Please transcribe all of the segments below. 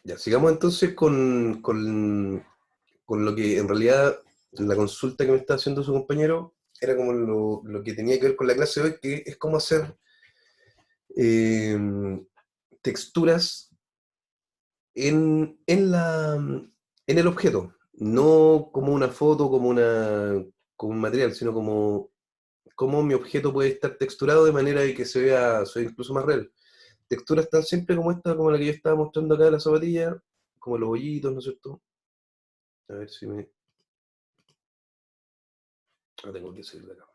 Ya, sigamos entonces con lo que en realidad la consulta que me está haciendo su compañero era como lo que tenía que ver con la clase de hoy, que es cómo hacer eh, texturas en el objeto, no como una foto, como un material, sino como cómo mi objeto puede estar texturado de manera de que se vea incluso más real. Texturas tan simples como esta, como la que yo estaba mostrando acá de la zapatilla, como los bollitos, ¿no es cierto? A ver si me... Ah, tengo que salir de acá.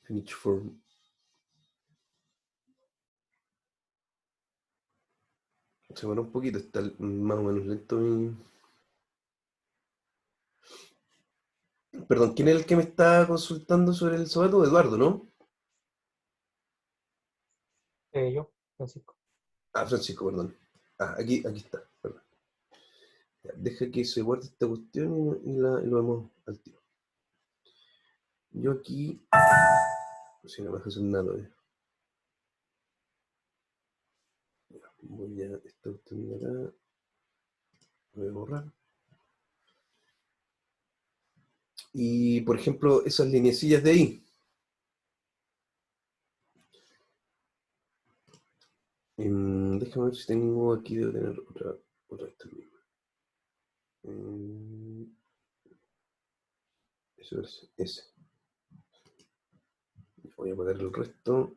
Finish form. Se demora un poquito, está más o menos lento mi... Perdón, ¿quién es el que me está consultando sobre el zapato? Eduardo, ¿no? Yo, Francisco. Ah, Francisco, perdón. Ah, aquí está. Perdón. Ya, deja que se guarde esta cuestión y lo vemos al tiro. Yo aquí... Si no me deja hacer nada todavía. Voy a esta cuestión de acá. Voy a borrar. Y, por ejemplo, esas lineecillas de ahí. Déjame ver si tengo aquí, debo tener otra de estas mismas. Eso es ese. Voy a apagar el resto.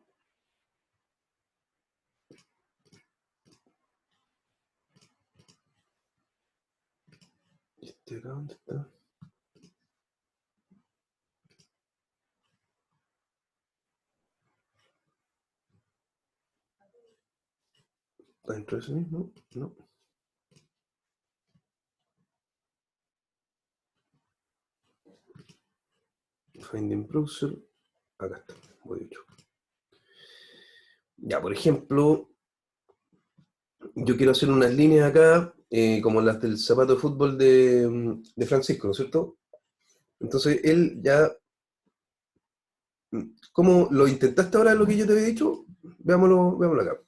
¿Este acá dónde está? ¿Está dentro de ese mismo? No. Finding browser. Acá está. Voy hecho. Ya, por ejemplo, yo quiero hacer unas líneas acá, como las del zapato de fútbol de Francisco, ¿no es cierto? Entonces, él ya... ¿Cómo lo intentaste ahora lo que yo te había dicho? Veámoslo acá.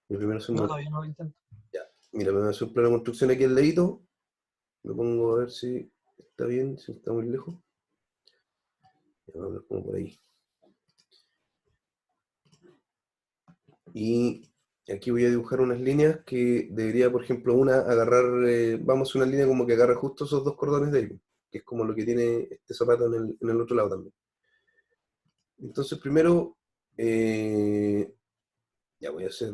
Yo primero hacer No, una... todavía no lo intento. Ya. Mira, me voy a hacer un plano de construcción aquí al ladito. Me pongo a ver si está bien, si está muy lejos. Ya, vamos a ver como por ahí. Y aquí voy a dibujar unas líneas que debería, por ejemplo, una agarrar, vamos a hacer una línea como que agarra justo esos dos cordones de ahí, que es como lo que tiene este zapato en el otro lado también. Entonces primero, ya voy a hacer,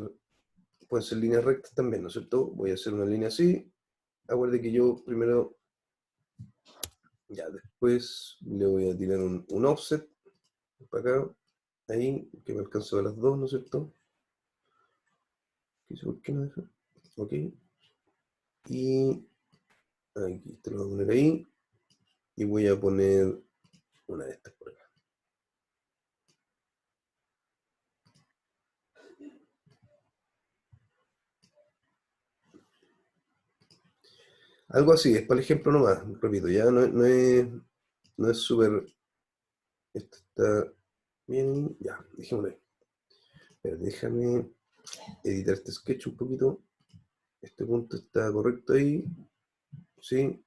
pueden ser líneas rectas también, ¿no es cierto? Voy a hacer una línea así. Acuerde que yo primero, ya después le voy a tirar un offset para acá, ahí, que me alcanzo de las dos, ¿no es cierto? ¿Por qué no deja? Ok. Y aquí te lo voy a poner ahí. Y voy a poner una de estas por acá. Algo así, es para el ejemplo nomás, repito, ya no es súper... Esto está bien, ya, dejémoslo ahí. Pero déjame editar este sketch un poquito. Este punto está correcto ahí, sí.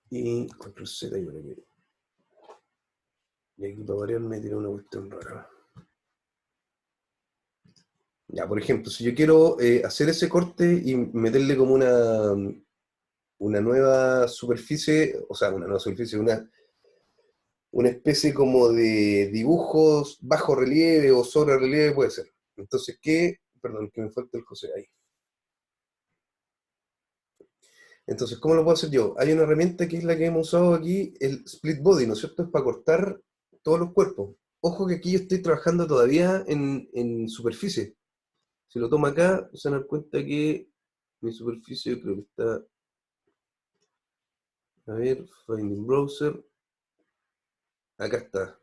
Y control Z y por aquí. Y aquí para variar me tiré una cuestión rara. Ya, por ejemplo, si yo quiero hacer ese corte y meterle como una nueva superficie, o sea, una nueva superficie, una especie como de dibujos bajo relieve o sobre relieve puede ser. Entonces, ¿qué? Perdón, que me falta el José ahí. Entonces, ¿cómo lo puedo hacer yo? Hay una herramienta que es la que hemos usado aquí, el split body, ¿no es cierto? Es para cortar todos los cuerpos. Ojo que aquí yo estoy trabajando todavía en superficie. Si lo tomo acá, se van a dar cuenta que mi superficie creo que está, a ver, Finding Browser. Acá está.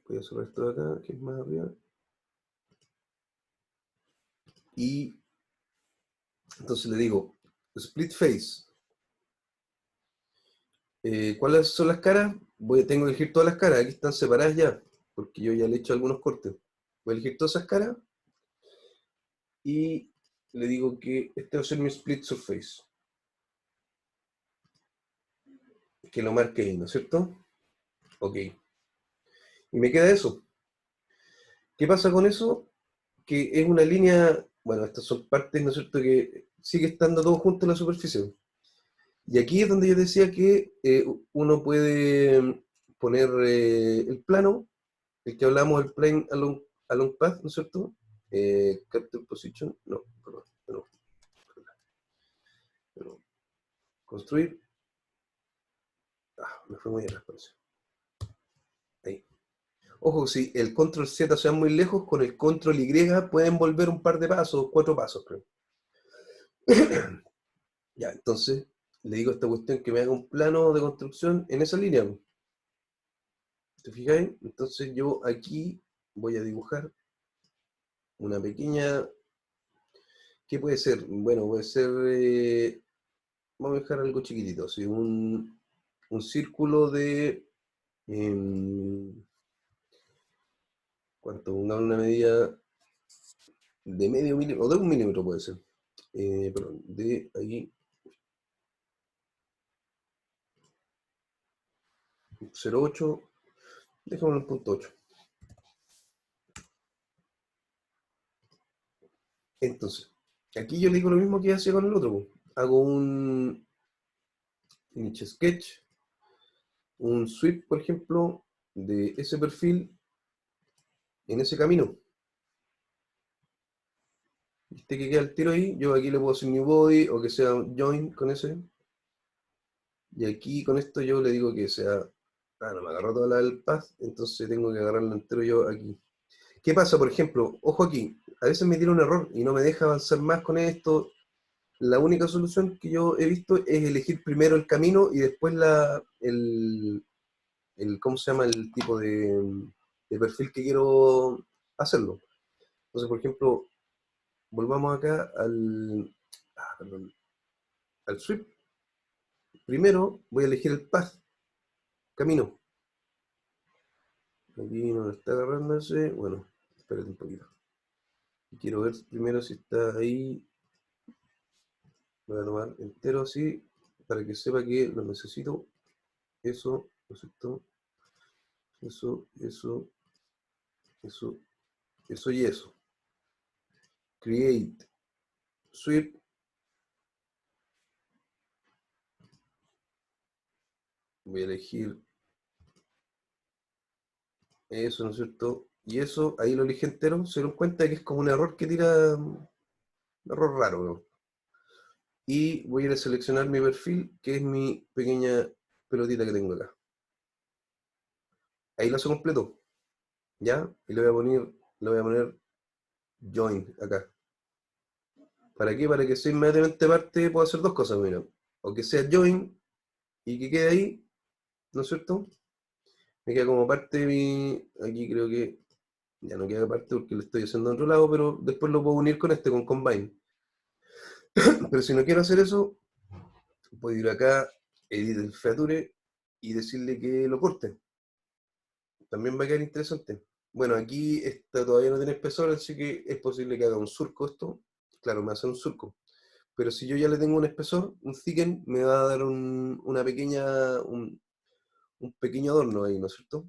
Voy a cerrar esto de acá, que es más arriba. Y entonces le digo, split face. ¿Cuáles son las caras? Tengo que elegir todas las caras, aquí están separadas ya. porque yo ya le he hecho algunos cortes. Voy a elegir todas esas caras y le digo que este va a ser mi split surface. Que lo marque ahí, ¿no es cierto? Ok. Y me queda eso. ¿Qué pasa con eso? Que es una línea, bueno, estas son partes, ¿no es cierto?, que sigue estando todo junto en la superficie. Y aquí es donde yo decía que uno puede poner el plano, el que hablamos, el plane along path, ¿no es cierto? Capture position, no, perdón, no, no. Construir, me fue muy atrás, parece. Ahí. Ojo, si el control Z se va muy lejos, con el control Y pueden volver un par de pasos, 4 pasos, creo. Ya, entonces le digo a esta cuestión que me haga un plano de construcción en esa línea. ¿Te fijáis? Entonces yo aquí voy a dibujar una pequeña. ¿Qué puede ser? Bueno, puede ser. Vamos a dejar algo chiquitito, así, un círculo de. ¿Cuánto? Una medida de medio milímetro, o de 1 milímetro puede ser. Perdón, de ahí 0,8, dejémoslo en 0,8. Entonces, aquí yo le digo lo mismo que hacía con el otro, po. Hago un finish sketch, un sweep, por ejemplo, de ese perfil en ese camino. ¿Viste que queda el tiro ahí? Yo aquí le puedo hacer new body o que sea join con ese. Y aquí con esto yo le digo que sea. No me agarró toda el path, entonces tengo que agarrarlo entero yo aquí. ¿Qué pasa, por ejemplo? Ojo aquí, a veces me tira un error y no me deja avanzar más con esto. La única solución que yo he visto es elegir primero el camino y después ¿cómo se llama? El tipo de perfil que quiero hacerlo. Entonces, por ejemplo, volvamos acá perdón, al sweep. Primero voy a elegir el path, camino. Aquí no está agarrando ese. Bueno, espérate un poquito. Quiero ver primero si está ahí. Voy a tomar entero así para que sepa que lo necesito. Eso, ¿no es cierto? Eso, eso, eso, eso y eso. Create, sweep. Voy a elegir eso, ¿no es cierto? Y eso, ahí lo elegí entero. Se dieron cuenta que es como un error que tira, un error raro, ¿no? Y voy a ir a seleccionar mi perfil, que es mi pequeña pelotita que tengo acá. Ahí lo hace completo, ¿ya? Y le voy a poner join acá. ¿Para qué? Para que sea inmediatamente parte, puedo hacer dos cosas, mira. O que sea join y que quede ahí, ¿no es cierto? Me queda como parte de mi. Aquí creo que ya no queda parte porque lo estoy haciendo en otro lado, pero después lo puedo unir con con Combine. Pero si no quiero hacer eso, puedo ir acá, edit el feature y decirle que lo corte. También va a quedar interesante. Bueno, aquí todavía no tiene espesor, así que es posible que haga un surco esto. Claro, me hace un surco. Pero si yo ya le tengo un espesor, un thicken, me va a dar un pequeño adorno ahí, ¿no es cierto?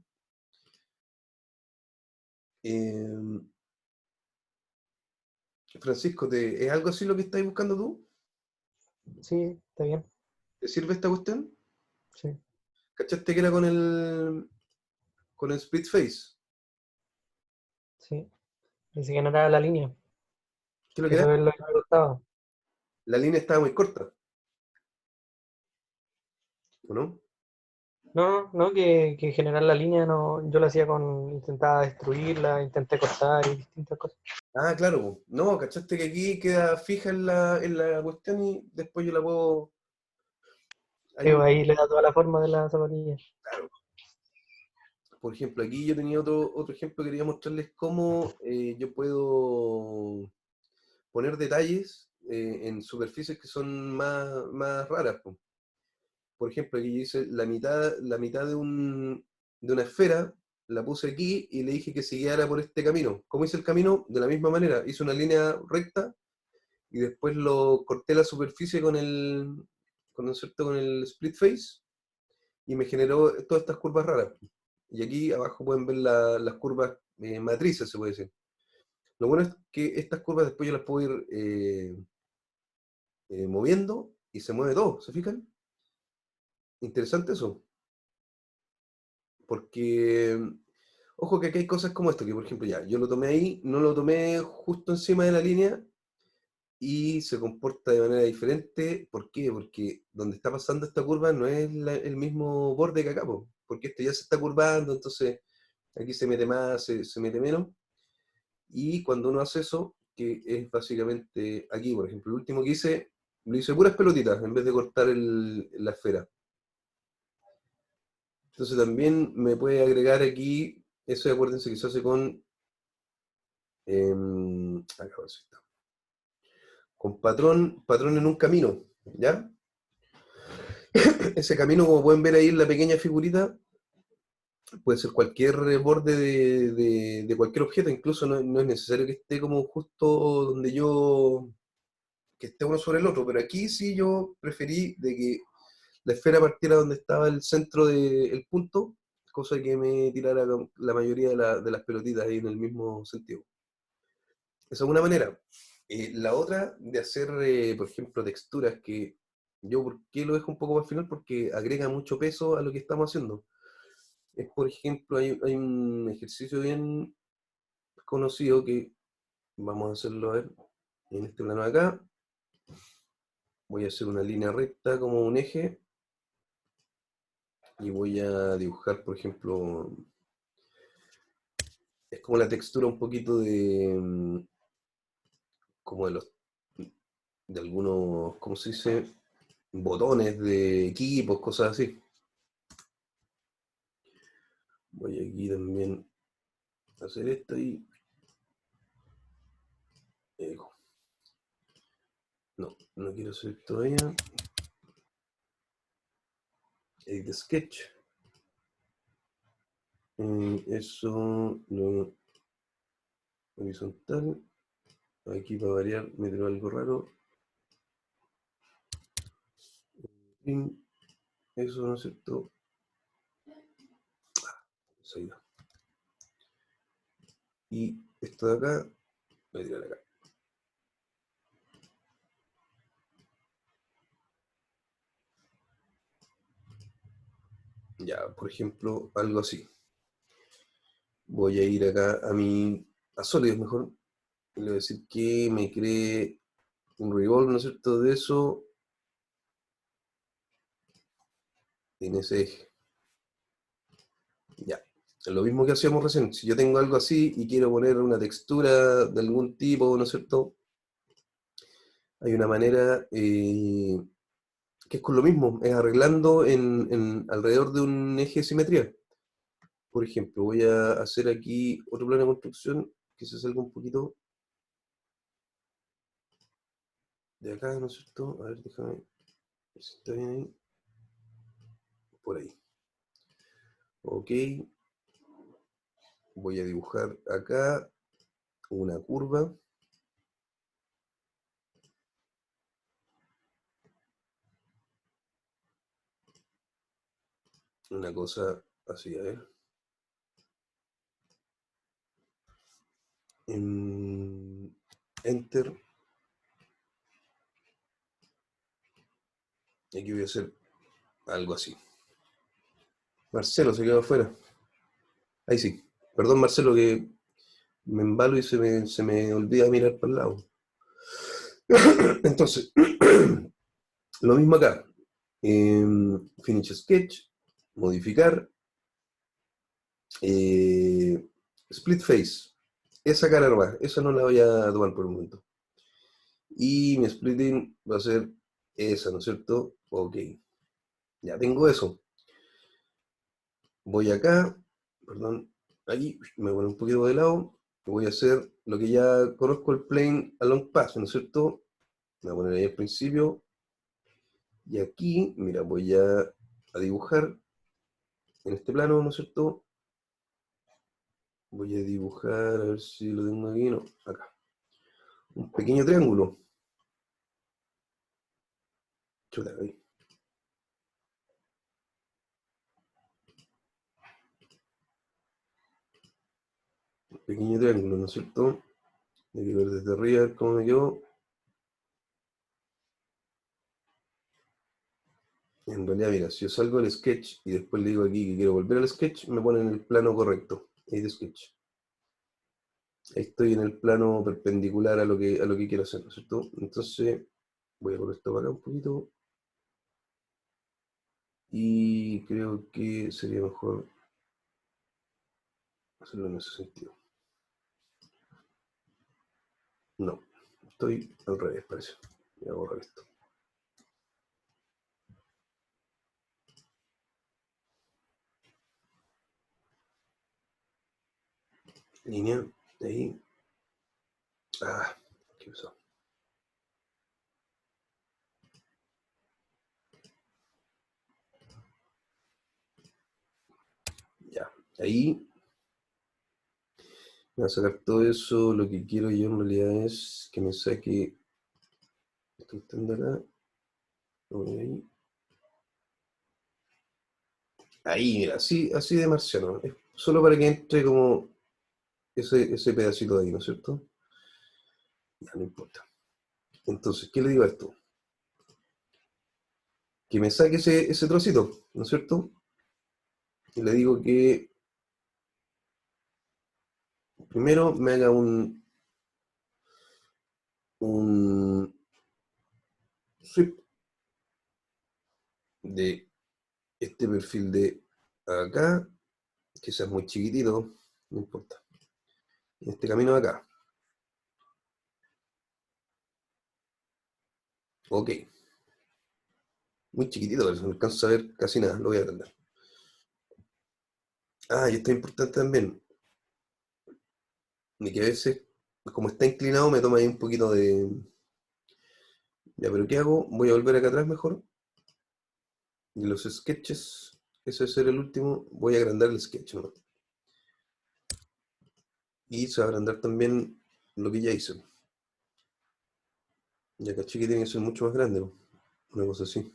Eh, Francisco, ¿es algo así lo que estáis buscando tú? Sí, está bien. ¿Te sirve esta cuestión? Sí, ¿Cachaste que era con el split face? sí. Y se generaba la línea. ¿Qué es lo que era? Eso es lo que me gustaba. La línea estaba muy corta, ¿o no? No, no, que generar la línea no, yo lo hacía intentaba destruirla, intenté cortar y distintas cosas. Ah, claro, po. No, ¿cachaste que aquí queda fija en la cuestión y después yo la puedo. Hay Pero ahí le da toda la forma de la zapatilla. claro, por ejemplo, aquí yo tenía otro ejemplo que quería mostrarles cómo yo puedo poner detalles en superficies que son más raras, po. Por ejemplo, aquí yo hice la mitad de una esfera la puse aquí y le dije que se guiara por este camino. ¿Cómo hice el camino? De la misma manera, hice una línea recta y después lo corté la superficie ¿no es cierto? Con el split face y me generó todas estas curvas raras. Y aquí abajo pueden ver las curvas matrices, se puede decir. Lo bueno es que estas curvas después yo las puedo ir moviendo y se mueve todo, ¿se fijan? Interesante eso, porque ojo que aquí hay cosas como esto, que por ejemplo ya, yo lo tomé ahí, no lo tomé justo encima de la línea y se comporta de manera diferente. ¿Por qué? Porque donde está pasando esta curva no es el mismo borde que acá, po, porque esto ya se está curvando, entonces aquí se mete más, se mete menos, y cuando uno hace eso, que es básicamente aquí, por ejemplo, el último que hice, lo hice puras pelotitas en vez de cortar la esfera. Entonces también me puede agregar aquí, eso acuérdense que se hace acá, está, con patrón en un camino, ¿ya? Ese camino, como pueden ver ahí en la pequeña figurita, puede ser cualquier borde de cualquier objeto, incluso no es necesario que esté como justo donde que esté uno sobre el otro, pero aquí sí yo preferí de que la esfera partiera donde estaba el centro del punto, cosa que me tirara la mayoría de las pelotitas ahí en el mismo sentido. Esa es una manera. La otra de hacer, por ejemplo, texturas que yo, ¿por qué lo dejo un poco más al final? Porque agrega mucho peso a lo que estamos haciendo. Es, por ejemplo, hay un ejercicio bien conocido que vamos a hacerlo a ver en este plano de acá. Voy a hacer una línea recta como un eje y voy a dibujar, por ejemplo, es como la textura un poquito como de algunos, ¿cómo se dice? Botones de equipos, cosas así. Voy aquí también a hacer esto y no quiero hacer esto todavía. Edit Sketch. Eso, lo horizontal. Aquí para variar me tiró algo raro. Eso, ¿no es cierto? Eso. Y esto de acá, voy a tirar acá. Ya, por ejemplo, algo así. Voy a ir acá a Solids mejor. Le voy a decir que me cree un revolve, ¿no es cierto? De eso en ese eje. Ya. Lo mismo que hacíamos recién. Si yo tengo algo así y quiero poner una textura de algún tipo, ¿no es cierto? Hay una manera que es con lo mismo, es arreglando alrededor de un eje de simetría. Por ejemplo, voy a hacer aquí otro plano de construcción que se salga un poquito de acá, ¿no es cierto? A ver, déjame ver si está bien ahí. Por ahí. Ok. Voy a dibujar acá una curva. Una cosa así, a ver. Enter. Y aquí voy a hacer algo así. Marcelo se quedó afuera. Ahí sí. Perdón, Marcelo, que me embalo y se me olvida mirar para el lado. Entonces, lo mismo acá. Finish Sketch, modificar, Split Face. Esa cara nomás, esa no la voy a tomar por el momento. Y mi splitting va a ser esa, ¿no es cierto? Ok. Ya tengo eso. Voy acá, perdón, aquí me voy un poquito de lado. Voy a hacer lo que ya conozco, el plane along path, ¿no es cierto? Me voy a poner ahí al principio. Y aquí, mira, voy a dibujar en este plano, ¿no es cierto? Voy a dibujar, a ver si lo tengo aquí, no, acá. Un pequeño triángulo. Chuta, ahí. Un pequeño triángulo, ¿no es cierto? Hay que ver desde arriba, a ver cómo me quedó. En realidad, mira, si yo salgo del sketch y después le digo aquí que quiero volver al sketch, me ponen el plano correcto. Ahí de sketch. Ahí estoy en el plano perpendicular a lo que quiero hacer, ¿no es cierto? Entonces, voy a poner esto para acá un poquito. Y creo que sería mejor hacerlo en ese sentido. No, estoy al revés, parece. Voy a borrar esto. Línea, ahí. Ah, qué pasó. Ya, ahí me va a sacar todo eso. Lo que quiero yo en realidad es que me saque. Estoy estando acá. Ahí. Ahí, mira, así, así de marciano. Es solo para que entre como ese pedacito de ahí, ¿no es cierto? Ya, no importa. Entonces, ¿qué le digo a esto? Que me saque ese trocito, ¿no es cierto? Y le digo que primero me haga un sweep de este perfil de acá, que sea muy chiquitito, no importa. En este camino de acá. Ok. Muy chiquitito, pero no alcanzo a ver casi nada, lo voy a agrandar. Ah, y esto es importante también, de que a veces, como está inclinado, me toma ahí un poquito de... Ya, pero ¿qué hago? Voy a volver acá atrás mejor. Y los sketches, ese va a ser el último, voy a agrandar el sketch, ¿no? Y se va a agrandar también lo que ya hice. Ya caché que tiene que ser mucho más grande, ¿no? Una cosa así.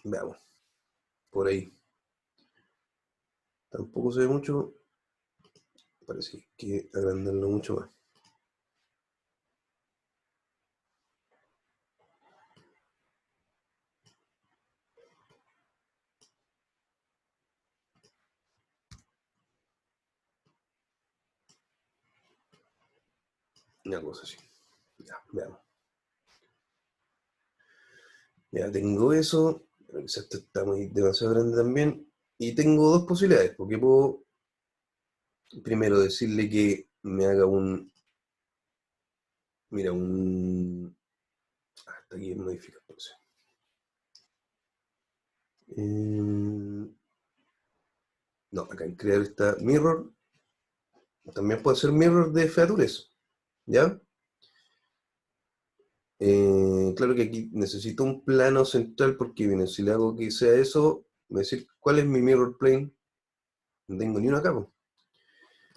Veamos, por ahí. Tampoco se ve mucho, parece que hay que agrandarlo mucho más. Una cosa así. Ya, veamos. Ya tengo eso, pero quizás esto está muy demasiado grande también. Y tengo dos posibilidades, porque puedo primero decirle que me haga un, mira, un, hasta aquí modifica entonces. No, acá en crear está mirror, también puede ser mirror de features, ¿ya? Claro que aquí necesito un plano central porque, miren, si le hago que sea eso, me va a decir, ¿cuál es mi mirror plane? No tengo ni uno acá, po.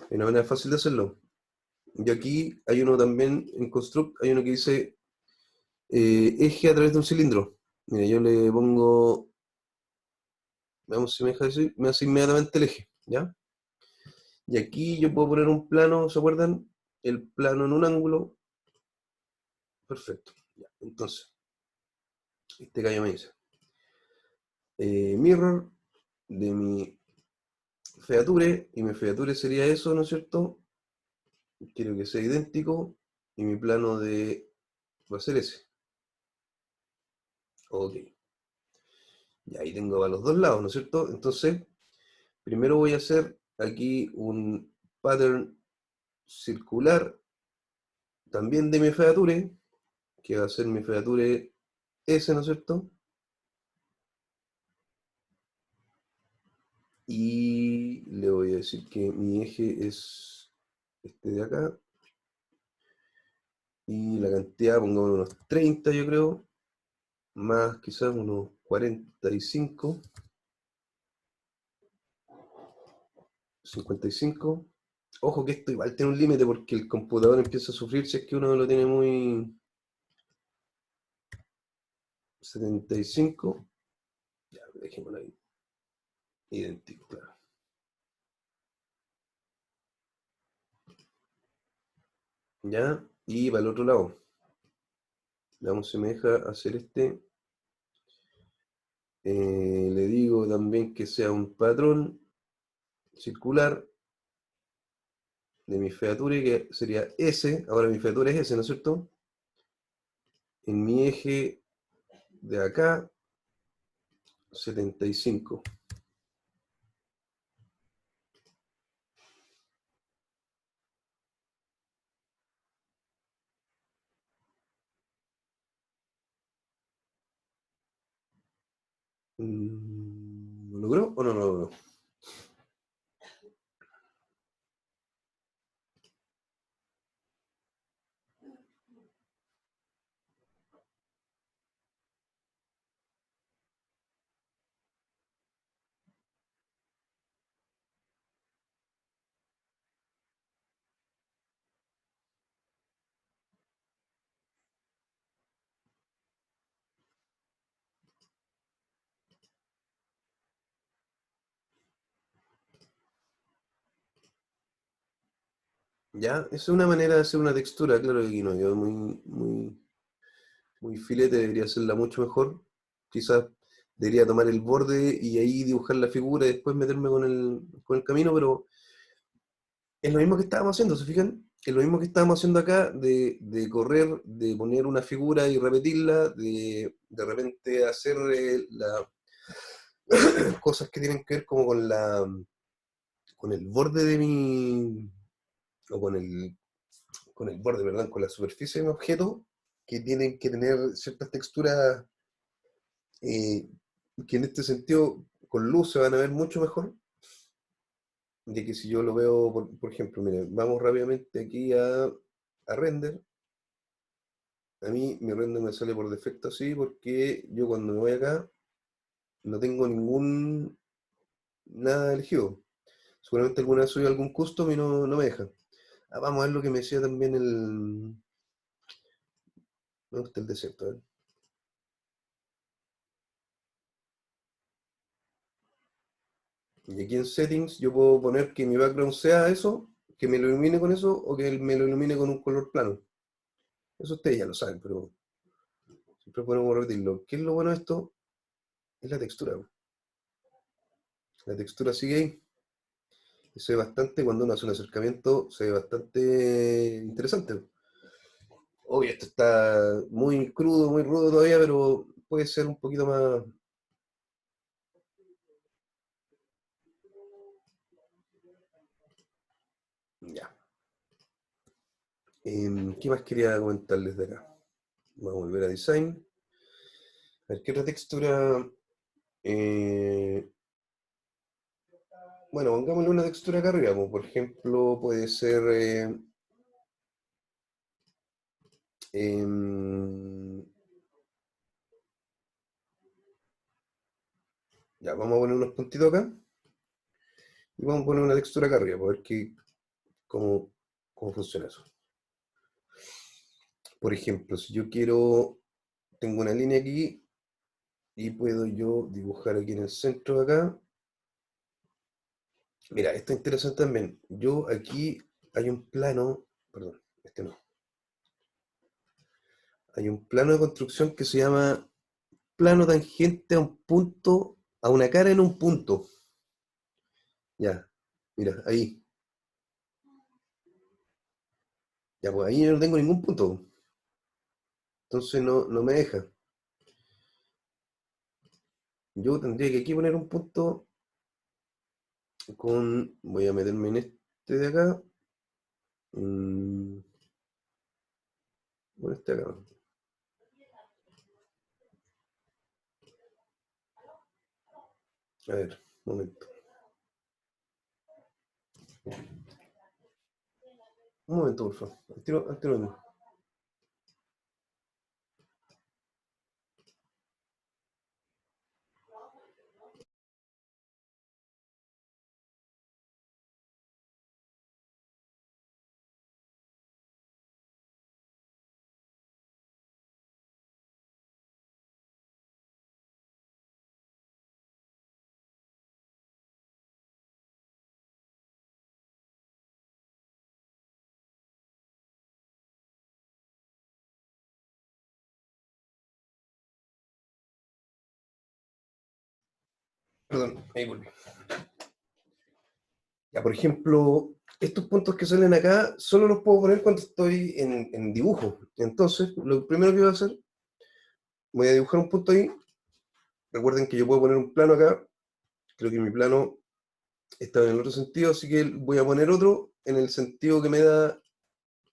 Hay una manera fácil de hacerlo. Y aquí hay uno también en Construct, hay uno que dice eje a través de un cilindro. Mira, yo le pongo, veamos si me deja decir, me hace inmediatamente el eje, ¿ya? Y aquí yo puedo poner un plano, ¿se acuerdan? El plano en un ángulo, perfecto. Ya, entonces, este gallo me dice, mirror de mi feature, y mi feature sería eso, ¿no es cierto? Quiero que sea idéntico, y mi plano de va a ser ese. Ok. Y ahí tengo a los dos lados, ¿no es cierto? Entonces, primero voy a hacer aquí un pattern circular, también de mi feature, que va a ser mi feature S, ¿no es cierto? Y le voy a decir que mi eje es este de acá. Y la cantidad, pongamos unos 30, yo creo. más quizás unos 45, 55. Ojo que esto igual tiene un límite porque el computador empieza a sufrir si es que uno lo tiene muy 75. Ya, dejémoslo ahí. Idéntico, claro. Ya, y para el otro lado. Veamos si me deja hacer este. Le digo también que sea un patrón circular de mi feature, que sería S. Ahora mi feature es S, ¿no es cierto? En mi eje de acá, 75. ¿Lo logró o no lo logró? Ya, esa es una manera de hacer una textura, claro que aquí no, yo muy filete, debería hacerla mucho mejor. Quizás debería tomar el borde y ahí dibujar la figura y después meterme con el camino, pero es lo mismo que estábamos haciendo, ¿se fijan? Es lo mismo que estábamos haciendo acá, de correr, de poner una figura y repetirla, de repente hacer las cosas que tienen que ver como con el borde de mi, o con el borde, ¿verdad? Con la superficie de mi objeto, que tienen que tener ciertas texturas eh, que en este sentido con luz se van a ver mucho mejor, de que si yo lo veo, por ejemplo, miren, vamos rápidamente aquí a render. A mí mi render me sale por defecto así porque yo cuando me voy acá no tengo nada elegido. Seguramente alguna vez subí algún custom y no me deja. Vamos a ver lo que me decía también me gusta el desierto, a ver. Y aquí en settings yo puedo poner que mi background sea eso, que me lo ilumine con eso o que me lo ilumine con un color plano. Eso ustedes ya lo saben, pero siempre podemos repetirlo. ¿Qué es lo bueno de esto? Es la textura. La textura sigue ahí. Y se ve bastante, cuando uno hace un acercamiento, se ve bastante interesante. Obvio, esto está muy crudo, muy rudo todavía, pero puede ser un poquito más. Ya. ¿Qué más quería comentarles de acá? Vamos a volver a design. A ver, ¿qué otra textura? Eh, bueno, pongámosle una textura acá arriba, como por ejemplo, puede ser. Em, ya, vamos a poner unos puntitos acá y vamos a poner una textura acá arriba, para ver cómo funciona eso. Por ejemplo, si yo tengo una línea aquí y puedo yo dibujar aquí en el centro de acá. Mira, esto es interesante también. Yo aquí hay un plano, perdón, este no. Hay un plano de construcción que se llama plano tangente a un punto, a una cara en un punto. Ya, mira, ahí. Ya, pues ahí yo no tengo ningún punto. Entonces no me deja. Yo tendría que aquí poner un punto voy a meterme en este de acá. mm, Con este acá. A ver, un momento. Un momento, por favor. Al tiro mismo. Perdón, ahí volví. Ya, por ejemplo, estos puntos que salen acá solo los puedo poner cuando estoy en dibujo. Entonces, lo primero que voy a hacer, voy a dibujar un punto ahí. Recuerden que yo puedo poner un plano acá. Creo que mi plano está en el otro sentido, así que voy a poner otro en el sentido que me da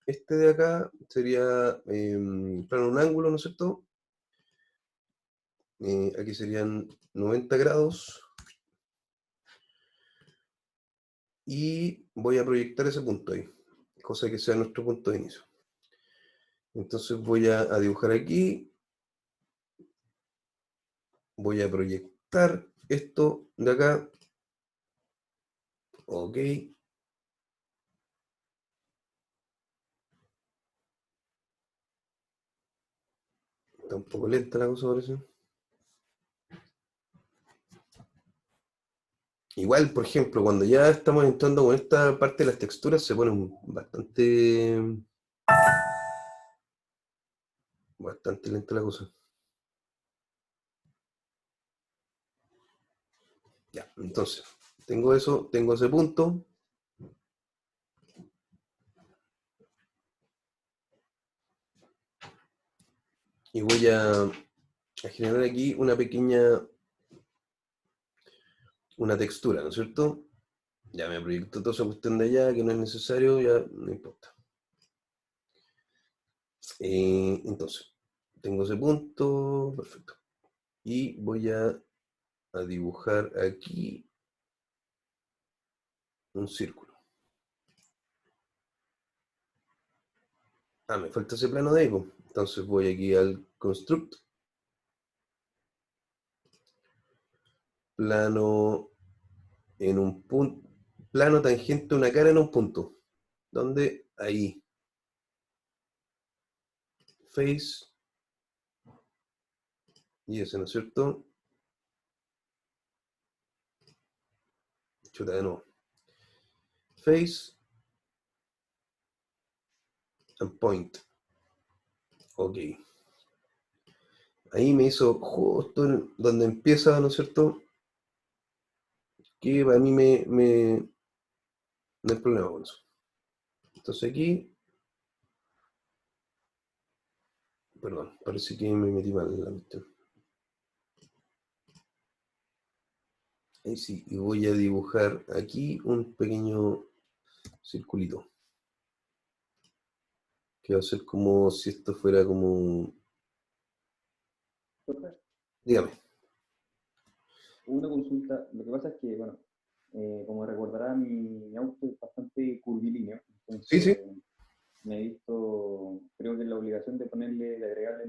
este de acá. Sería plano un ángulo, ¿no es cierto? Aquí serían 90 grados. Y voy a proyectar ese punto ahí, cosa que sea nuestro punto de inicio. Entonces voy a dibujar aquí, voy a proyectar esto de acá, ok. Está un poco lenta la cosa, parece. Igual, por ejemplo, cuando ya estamos entrando con esta parte de las texturas, se pone bastante lenta la cosa. Ya, entonces, tengo eso, tengo ese punto. Y voy a generar aquí una textura, ¿no es cierto? Ya me proyecto toda esa cuestión de allá, que no es necesario, ya no importa. Entonces, tengo ese punto, perfecto. Y voy a dibujar aquí un círculo. Ah, me falta ese plano de ahí, pues. Entonces voy aquí al construct, plano en un punto, plano tangente a una cara en un punto. ¿Dónde? Ahí. Face. Y ese, ¿no es cierto? Chuta, de nuevo. Face and point. Ok. Ahí me hizo justo donde empieza, ¿no es cierto? Que para mí no hay problema con eso. Entonces aquí, perdón, parece que me metí mal en la cuestión. Ahí sí, y voy a dibujar aquí un pequeño circulito. Que va a ser como si esto fuera como... Dígame. Una consulta, lo que pasa es que, bueno, como recordará, mi auto es bastante curvilíneo, Sí, sí, entonces me he visto, creo que es la obligación de ponerle, de agregarle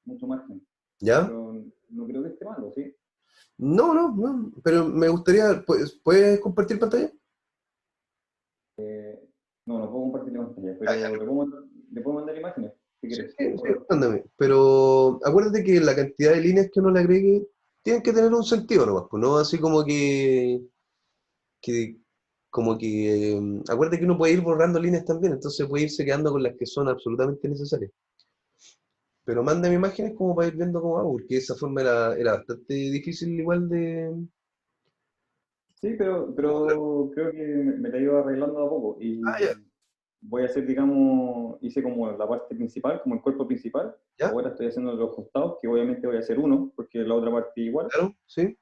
mucho margen, ¿ya? pero no creo que esté malo, ¿sí? No, no, no, pero me gustaría, ¿puedes compartir pantalla? No, no puedo compartir la pantalla, Ya, ya. pero le puedo mandar imágenes, si Sí, quieres. sí, sí, mándame. Pero acuérdate que la cantidad de líneas que uno le agregue tienen que tener un sentido nomás, pues no así que acuérdate que uno puede ir borrando líneas también, entonces puede irse quedando con las que son absolutamente necesarias. Pero mándame imágenes como para ir viendo cómo va, porque esa forma era bastante difícil igual de... Sí, pero creo que me la iba arreglando a poco y Ah, ya, voy a hacer, digamos, hice como la parte principal, como el cuerpo principal. ya, Ahora estoy haciendo los costados, que obviamente voy a hacer uno, porque la otra parte igual. claro, sí,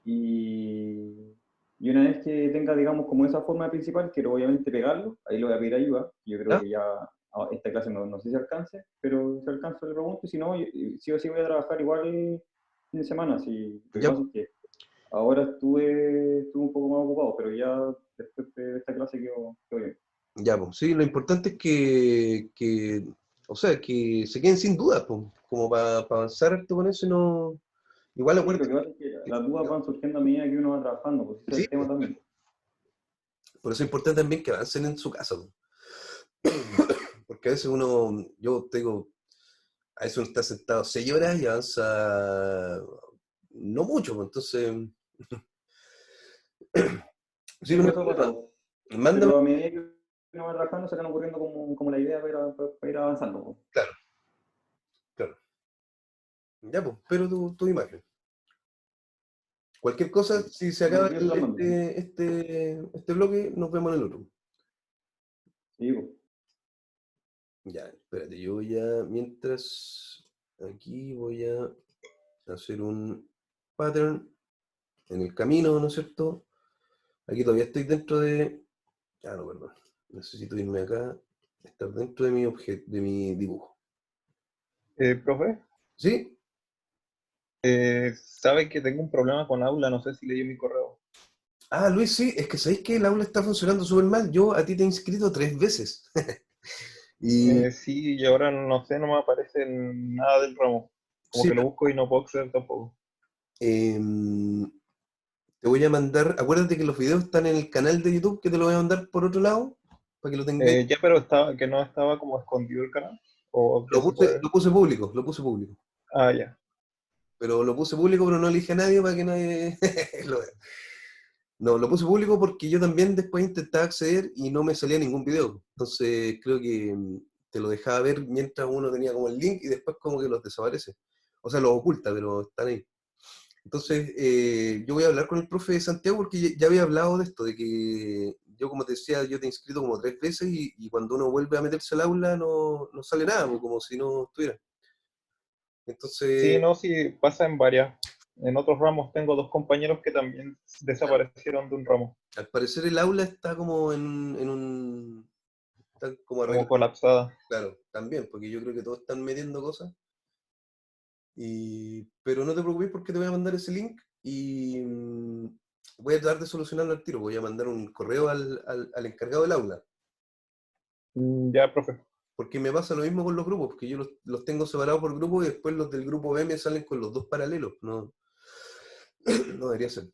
Y, y una vez que tenga, digamos, como esa forma principal, quiero obviamente pegarlo. Ahí le voy a pedir ayuda. Yo creo ya, que ya esta clase no sé si alcance, pero si alcanzo le pregunto. Si no, sí o sí voy a trabajar igual fin de semana. Si, lo que ya, pasa es que ahora estuve un poco más ocupado, pero ya después de esta clase quedo bien. ya, pues. Sí, lo importante es o sea, que se queden sin dudas, pues, como para avanzar harto con eso y no... Igual Sí, lo acuérdate que pasa es que las dudas van surgiendo a medida que uno va trabajando, pues ese es sí, el tema también. por eso es importante también que avancen en su casa, pues. Porque a veces yo tengo, a veces uno está sentado 6 horas y avanza no mucho, pues, entonces, sí, Sí, no hay pues eso ha problema. pasado. Mándame, Pero a medida que uno va trabajando se van ocurriendo como la idea para ir avanzando, pues. claro, claro. Ya, pues, pero tu imagen. Cualquier cosa, si se acaba Yo se la mando. este bloque, nos vemos en el otro. Sí, po. Ya, espérate, yo voy a, mientras, aquí voy a hacer un pattern en el camino, ¿no es cierto? Aquí todavía estoy dentro de, no, perdón, necesito irme acá, estar dentro de mi objeto, de mi dibujo. Profe, ¿Sí? sabe que tengo un problema con Aula, no sé si leyó mi correo. Ah, Luis, sí, es que sabéis que el aula está funcionando súper mal. Yo a ti te he inscrito 3 veces. Y Sí, y ahora no sé, no me aparece nada del ramo. Como sí, que lo busco y no puedo acceder tampoco. em, te voy a mandar, acuérdate que los videos están en el canal de YouTube, que te lo voy a mandar por otro lado, para que lo tengáis. Ya, pero estaba, que no estaba como escondido el canal. O ya se puede. Lo puse público, lo puse público. Ah, ya. Pero lo puse público, pero no elige a nadie para que nadie lo vea. No, lo puse público porque yo también después intentaba acceder y no me salía ningún video. Entonces creo que te lo dejaba ver mientras uno tenía como el link y después como que los desaparece. O sea, los oculta, pero están ahí. Entonces, yo voy a hablar con el profe de Santiago porque ya había hablado de esto, de que yo, como te decía, yo te he inscrito como 3 veces y cuando uno vuelve a meterse al aula no sale nada, pues, como si no estuviera. Sí, Entonces, no, sí, pasa en varias. En otros ramos tengo dos compañeros que también claro, desaparecieron de un ramo, al parecer el aula está como está como como arreglado, colapsada. claro, también, porque yo creo que todos están metiendo cosas. Pero no te preocupes porque te voy a mandar ese link y voy a tratar de solucionarlo al tiro. Voy a mandar un correo al encargado del aula. Ya, profe. Porque me pasa lo mismo con los grupos, porque yo los tengo separados por grupo y después los del grupo B me salen con los dos paralelos. No, no debería ser.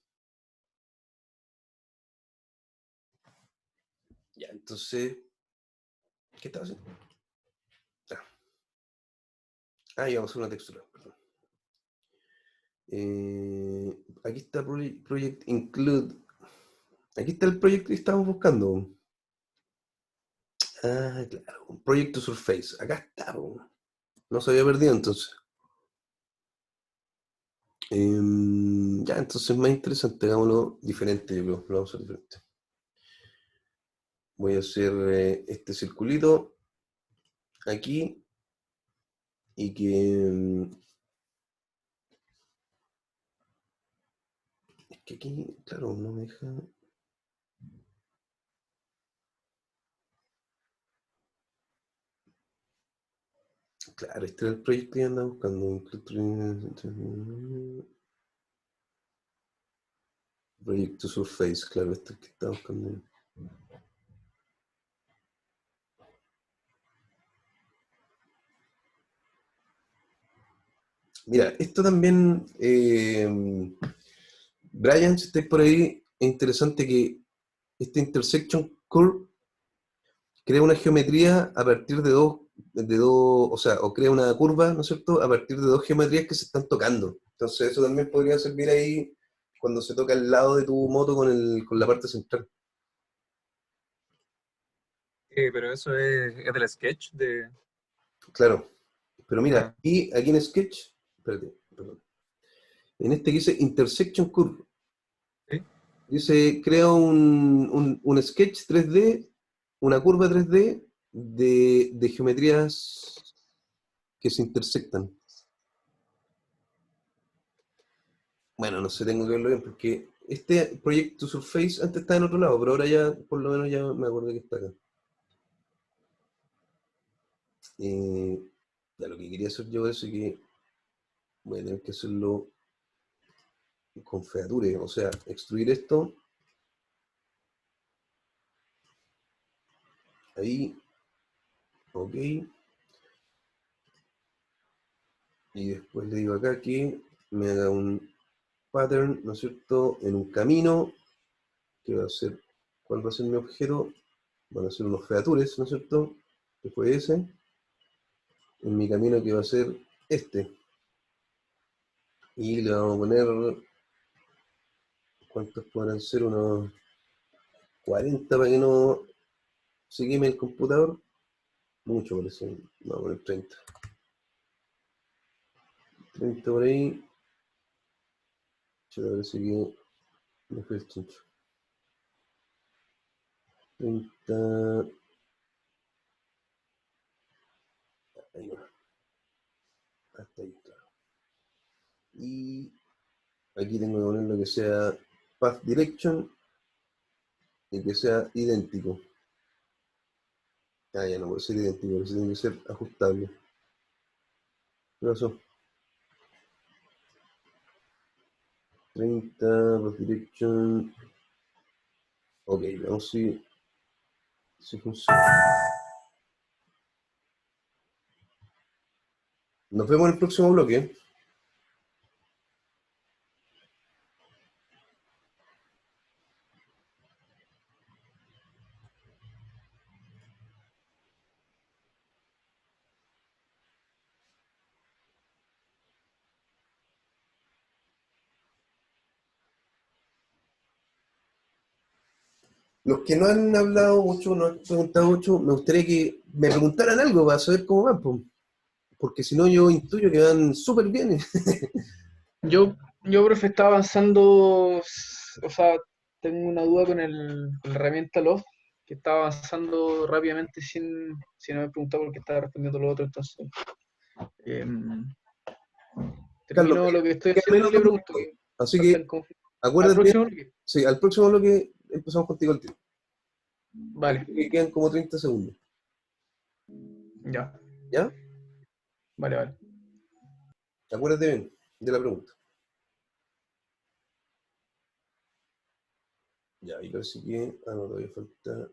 Ya, entonces, ¿qué estaba haciendo? Ah, y vamos a hacer una textura, perdón. Aquí está Project Include. Aquí está el proyecto que estábamos buscando. Ah, claro, Project to Surface. Acá está, po. No se había perdido entonces. Ya, entonces más interesante, hagámoslo diferente, yo creo. Lo vamos a hacer diferente. Voy a hacer este circulito aquí y es que aquí, claro, no me deja. Claro, este era el proyecto que andaba buscando. Proyecto Surface, claro, este es el que estaba buscando. Mira, esto también, Brian, si estáis por ahí, es interesante que este intersection curve crea una geometría a partir de dos, o sea, o crea una curva, ¿no es cierto?, a partir de dos geometrías que se están tocando. Entonces eso también podría servir ahí cuando se toca el lado de tu moto con la parte central. Pero eso es del sketch de... Claro, pero mira, Ah, y aquí en Sketch, espérate, perdón, en este que dice Intersection Curve, sí. dice, crea un sketch 3D, una curva 3D de geometrías que se intersectan. Bueno, no sé, tengo que verlo bien, porque este proyecto Surface antes estaba en otro lado, pero ahora ya, por lo menos ya me acordé que está acá. Eh, ya lo que quería hacer yo es que voy a tener que hacerlo con feature, o sea, extruir esto, ahí, ok, y después le digo acá que me haga un pattern, ¿no es cierto?, en un camino, que va a ser, ¿cuál va a ser mi objeto? Van a ser unos features, ¿no es cierto?, que fue ese, en mi camino que va a ser este. Y le vamos a poner, ¿cuántos podrán ser? Unos 40 para que no se queme el computador. Mucho parece. Vamos a poner 30. 30 por ahí. Chuta, parece que me fue el chincho. 30. Ahí va. Hasta ahí, claro. Y aquí tengo que poner lo que sea path direction y que sea idéntico. Ah, ya no puede ser idéntico, eso tiene que ser ajustable. ¿Qué pasó? 30, path direction. Ok, veamos si funciona. Nos vemos en el próximo bloque. Los que no han hablado mucho, no han preguntado mucho, me gustaría que me preguntaran algo para saber cómo van, po. Porque si no yo intuyo que van súper bien. Yo, profe, estaba avanzando, o sea, tengo una duda con la herramienta Love, que estaba avanzando rápidamente sin haber preguntado por qué estaba respondiendo lo otro, entonces Carlos, termino lo que estoy queda haciendo menos y de le un pregunto. minuto. Así Faltan que al acuérdate, próximo bloque. sí, al próximo bloque empezamos contigo el tiempo. Vale, Que quedan como 30 segundos. ya, ¿Ya? vale. Acuérdate bien de la pregunta. Ya, y parece que. Ah, no, todavía falta.